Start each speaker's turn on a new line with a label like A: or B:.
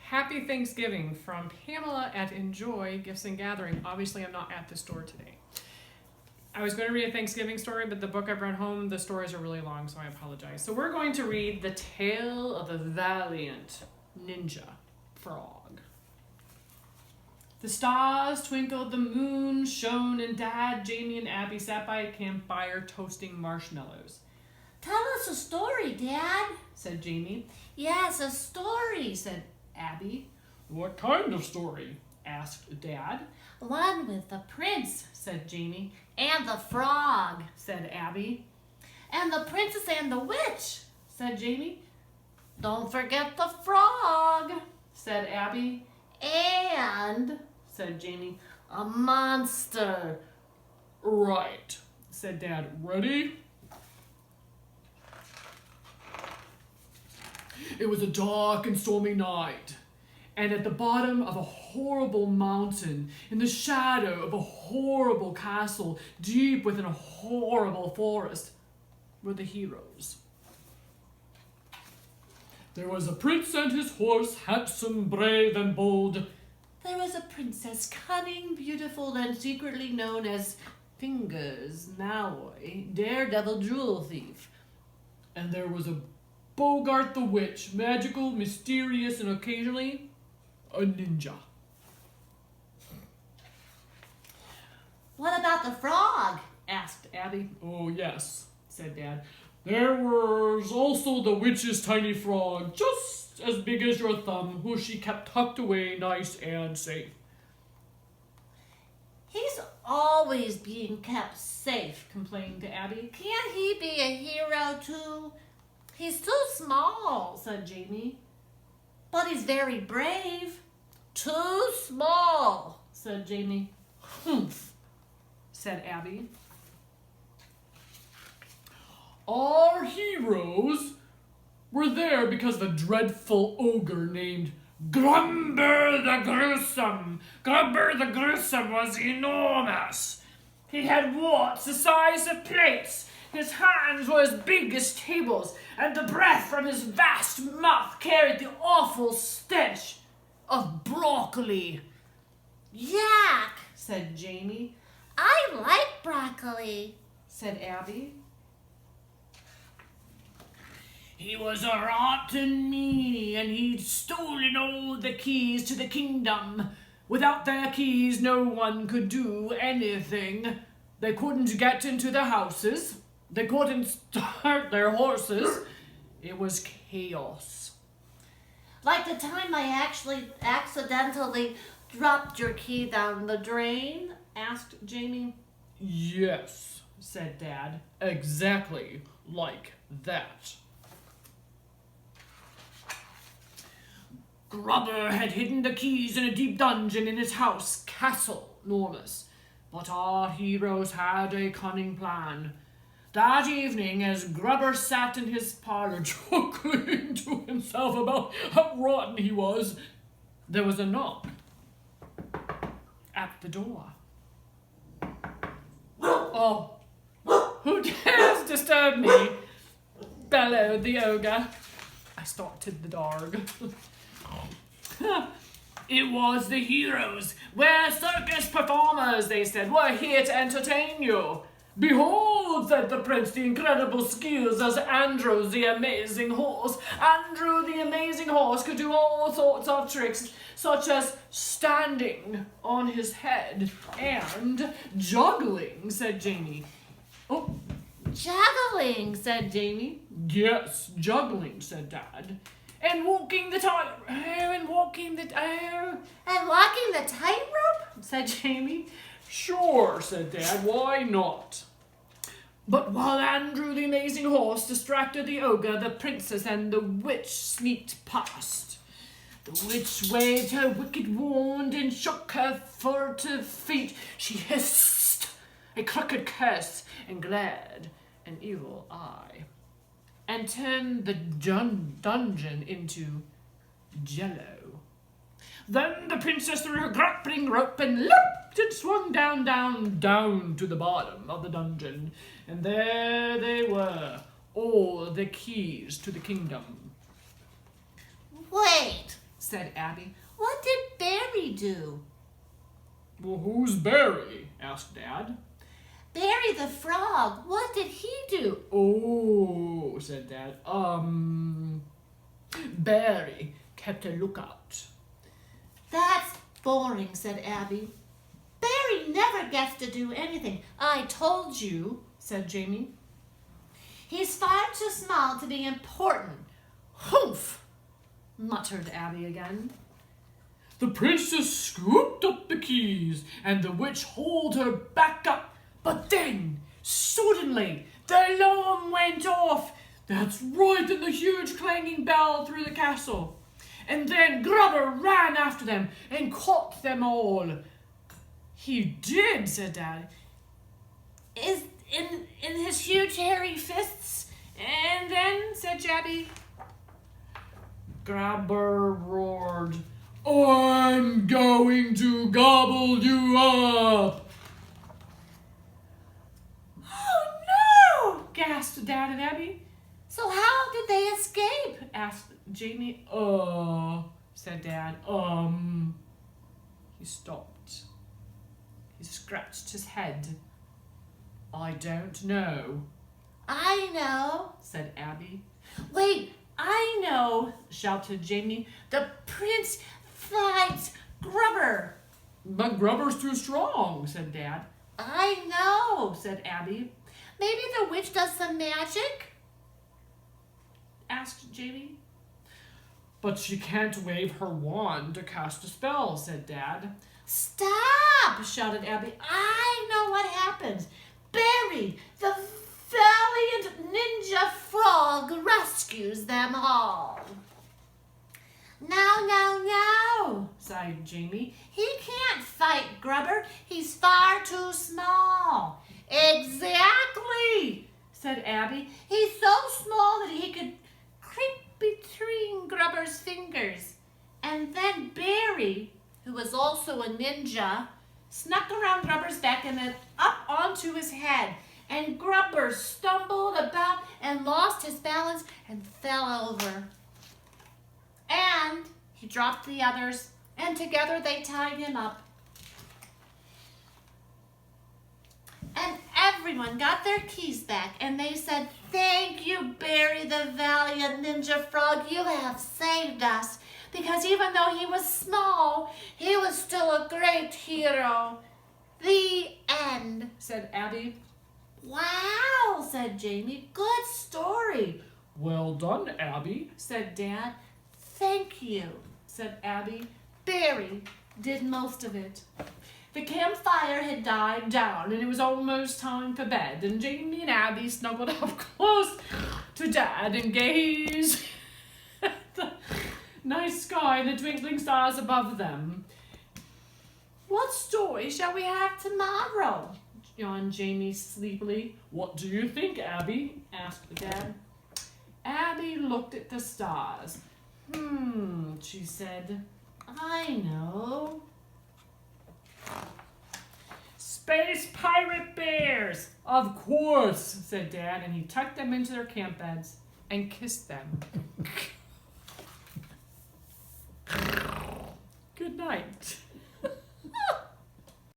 A: Happy Thanksgiving from Pamela at Enjoy Gifts and Gathering. Obviously, I'm not at the store today. I was going to read a Thanksgiving story, but the book I brought home, the stories are really long, so I apologize. So we're going to read The Tale of the Valiant Ninja Frog. The stars twinkled, the moon shone, and Dad, Jamie, and Abby sat by a campfire toasting marshmallows.
B: Tell us a story, Dad,
A: said Jamie.
B: Yes, a story, said Abby.
A: What kind of story? Asked Dad.
B: One with the prince,
A: said Jamie.
B: And the frog,
A: said Abby.
B: And the princess and the witch,
A: said Jamie.
B: Don't forget the frog,
A: said Abby.
B: And,
A: said Jamie,
B: a monster.
A: Right, said Dad. Ready? It was a dark and stormy night, and at the bottom of a horrible mountain, in the shadow of a horrible castle, deep within a horrible forest, were the heroes. There was a prince and his horse, handsome, brave, and bold.
B: There was a princess, cunning, beautiful, and secretly known as Fingers Malloy, daredevil jewel thief.
A: And there was a Bogart the Witch, magical, mysterious, and occasionally a ninja.
B: What about the frog?
A: Asked Abby. Oh, yes, said Dad. There was also the witch's tiny frog, just as big as your thumb, who she kept tucked away nice and safe.
B: He's always being kept safe,
A: complained Abby.
B: Can't he be a hero too? He's too small, said Jamie. But he's very brave. Too small, said Jamie.
A: Humph, said Abby. Our heroes were there because the dreadful ogre named Grumber the Gruesome. Grumber the Gruesome was enormous. He had warts the size of plates. His hands were as big as tables, and the breath from his vast mouth carried the awful stench of broccoli.
B: Yuck,
A: said Jamie.
B: I like broccoli,
A: said Abby. He was a rotten meanie, and he'd stolen all the keys to the kingdom. Without their keys, no one could do anything. They couldn't get into their houses. They couldn't start their horses. It was chaos.
B: Like the time I actually accidentally dropped your key down the drain? Asked Jamie.
A: Yes, said Dad. Exactly like that. Grubber had hidden the keys in a deep dungeon in his house, Castle Enormous. But our heroes had a cunning plan. That evening, as Grubber sat in his parlor chuckling to himself about how rotten he was, there was a knock at the door. Oh, who dares disturb me? Bellowed the ogre. I started the dog. It was the heroes. We're circus performers, they said. We're here to entertain you. Behold, said the prince, the incredible skills as Andrew the amazing horse. Andrew the amazing horse could do all sorts of tricks, such as standing on his head and juggling, said Jamie. Oh,
B: juggling, said Jamie.
A: Yes, juggling, said Dad. And walking the tightrope, said Jamie. Sure, said Dad, why not? But while Andrew the amazing horse distracted the ogre, the princess and the witch sneaked past. The witch waved her wicked wand and shook her furtive feet. She hissed a crooked curse and glared an evil eye, and turned the dungeon into jello. Then the princess threw her grappling rope and leapt and swung down to the bottom of the dungeon. And there they were, all the keys to the kingdom.
B: Wait,
A: said Abby.
B: What did Barry do?
A: Well, who's Barry? Asked Dad.
B: Barry the frog. What did he do?
A: Oh, said Dad. Barry kept a lookout.
B: That's boring, said Abby. Barry never gets to do anything. I told you, said Jamie. He's far too small to be important.
A: Humph, muttered Abby again. The princess scooped up the keys, and the witch hauled her back up. But then, suddenly, the alarm went off. That's right, in the huge clanging bell through the castle. And then Grubber ran after them and caught them all. He did, said Dad.
B: Is in his huge hairy fists?
A: And then, said Jabby. Grubber roared, I'm going to gobble you up.
B: Oh no!
A: Gasped Dad and Abby.
B: So how did they escape?
A: Asked Jamie. Said Dad. He stopped. He scratched his head. I don't know.
B: I know,
A: Said Abby.
B: Wait, I know,
A: Shouted Jamie.
B: the prince fights Grubber.
A: But Grubber's too strong, said Dad.
B: I know.
A: Said Abby.
B: Maybe the witch does some magic?
A: Asked Jamie. But she can't wave her wand to cast a spell, said Dad.
B: Stop, shouted Abby. I know what happens. Barry, the valiant ninja frog, rescues them all. No,
A: Sighed Jamie.
B: he can't fight Grubber. He's far too small. Exactly, said Abby. He's so small that he could creep between Grubber's fingers. And then Barry, who was also a ninja, snuck around Grubber's back and then up onto his head. And Grubber stumbled about and lost his balance and fell over. And he dropped the others, and together they tied him up. And everyone got their keys back, and they said, "Thank you, Barry the valiant ninja frog. You have saved us." Because even though he was small, he was still a great hero. The end, said Abby. Wow, said Jamie. Good story.
A: Well done, Abby.
B: Said Dad. Thank you, said Abby. Barry did most of it.
A: The campfire had died down, and it was almost time for bed, and Jamie and Abby snuggled up close to Dad and gazed at the nice sky and the twinkling stars above them.
B: What story shall we have tomorrow?
A: Yawned Jamie sleepily. What do you think, Abby? Asked Dad. Abby looked at the stars. She said.
B: I know.
A: Space pirate bears! Of course, said Dad, and he tucked them into their camp beds and kissed them. Good night.